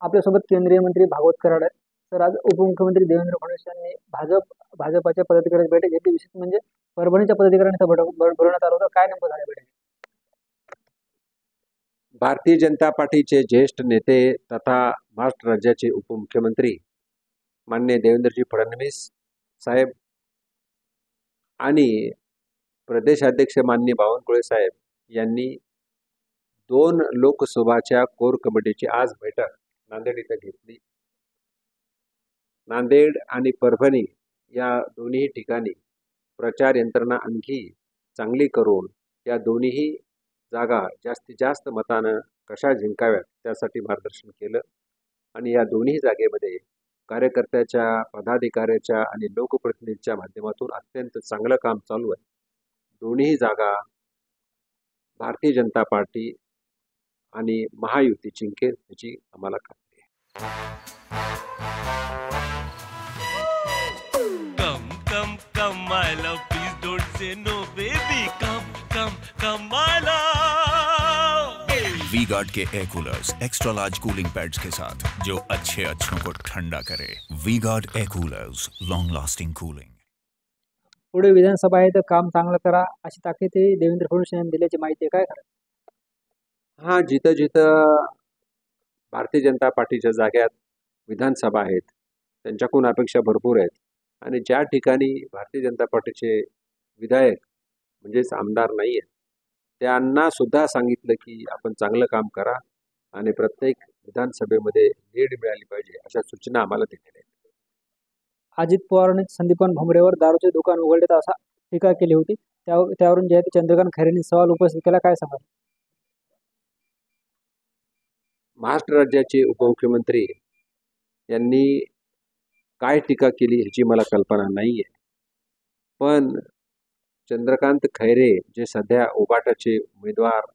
आपल्यासोबत केंद्रीय मंत्री भागवत कराड आहेत. तर आज उपमुख्यमंत्री देवेंद्र फडणवीस यांनी भाजपाच्या पदाधिकाऱ्यांची बैठक घेतली. विशेष म्हणजे परभणीच्या पदाधिकाऱ्यांचा बोलवण्यात आलं होतं. काय नेमकं झालं बैठकीत? भारतीय जनता पार्टीचे ज्येष्ठ नेते तथा महाराष्ट्र राज्याचे उपमुख्यमंत्री माननीय देवेंद्रजी फडणवीस साहेब आणि प्रदेशाध्यक्ष माननीय बावनकुळे साहेब यांनी 2 लोकसभाच्या कोर कमिटीची आज बैठक नांदेड इथं घेतली. नांदेड आणि परभणी या दोन्ही ठिकाणी प्रचार यंत्रणा आणखी चांगली करून या दोन्ही जागा जास्तीत जास्त मतानं कशा जिंकाव्यात त्यासाठी मार्गदर्शन केलं आणि या दोन्ही जागेमध्ये कार्यकर्त्याच्या, पदाधिकाऱ्याच्या आणि लोकप्रतिनिधीच्या माध्यमातून अत्यंत चांगलं काम चालू आहे. दोन्ही जागा भारतीय जनता पार्टी आणि महायुती जिंकेल याची आम्हाला खात्री आहे. Come, my love, please don't say no, baby. Come, my love. V Guard के air coolers extra large cooling pads के साथ जो अच्छों को ठंडा करे. V Guard air coolers, long lasting cooling. पुढे विधानसभा आहे तर काम चांगलं करा अशी ताकीद देवेंद्र फडणवीस यांनी दिल्याची माहिती आहे. काय खरं? हा, जिथं जिथं भारतीय जनता पार्टीच्या जाग्यात विधानसभा आहेत त्यांच्याकडून अपेक्षा भरपूर आहेत आणि ज्या ठिकाणी भारतीय जनता पार्टीचे विधायक म्हणजेच आमदार नाही आहेत त्यांना सुद्धा सांगितलं की आपण चांगलं काम करा आणि प्रत्येक विधानसभेमध्ये लीड मिळाली पाहिजे अशा सूचना आम्हाला दिलेल्या आहेत. अजित पवारांनी संदीपान भुमरेवर दारूचे दुकान उघडले असा टीका केली होती. त्यावरून जयंत चंद्रकांत खैरेंनी सवाल उपस्थित केला. काय सांगाल? महाराष्ट्र राज्याचे उपमुख्यमंत्री यांनी काय टीका केली ह्याची मला कल्पना नाही आहे. पण चंद्रकांत खैरे जे सध्या उबाटाचे उमेदवार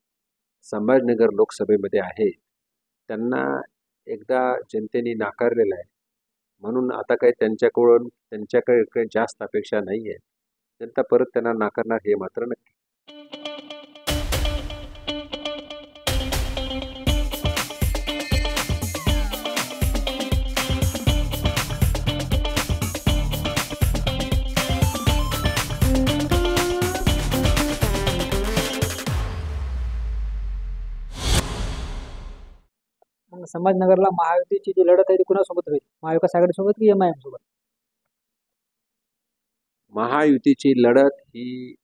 संभाजीनगर लोकसभेमध्ये आहे त्यांना एकदा जनतेने नाकारलेलं आहे. म्हणून आता काही त्यांच्याकडे जास्त अपेक्षा नाही आहे. जनता परत त्यांना नाकारणार हे मात्र नक्की. संभाजीनगरला महायुतीची जी लढत आहे ती कुणासोबत होईल? महाविकास आघाडीसोबत की MIM सोबत? महायुतीची लढत ही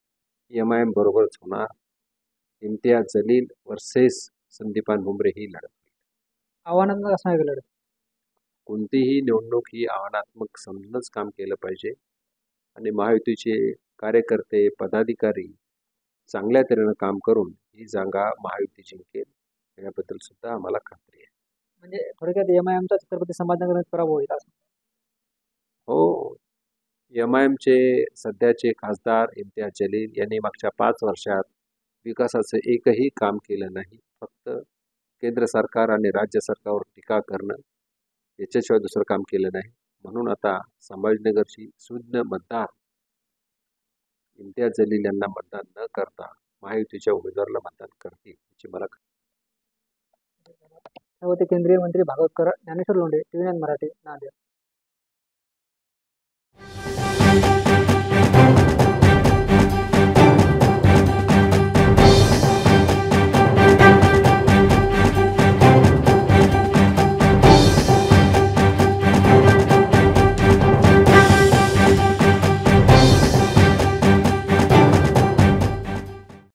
MIM बरोबरच होणार. इम्तियाज जलील वर्सेस संदीपान भुमरे ही लढत. आव्हानात्मक असणार आहे लढत. कोणतीही निवडणूक ही आव्हानात्मक समजूनच काम केलं पाहिजे आणि महायुतीचे कार्यकर्ते, पदाधिकारी चांगल्या तऱ्हेनं काम करून ही जागा महायुती जिंकेल याबद्दल सुद्धा आम्हाला खात्री आहे. म्हणजे थोडक्यात MIMचा छत्रपती संभाजीनगरात पराभव होईल असं? हो, MIMचे सध्याचे खासदार इम्तियाज जलील यांनी मागच्या 5 वर्षात विकासाचं एकही काम केलं नाही. फक्त केंद्र सरकार आणि राज्य सरकारवर टीका करणं याच्याशिवाय दुसरं काम केलं नाही. म्हणून आता संभाजीनगरची शून्य मतदार इम्तियाज जलील यांना मतदान न करता महायुतीच्या उमेदवाराला मतदान करतील याची मला खात्री. होते केंद्रीय मंत्री भागवत कराड. ज्ञानेश्वर लोंढे, TV9 मराठी, नांदेड.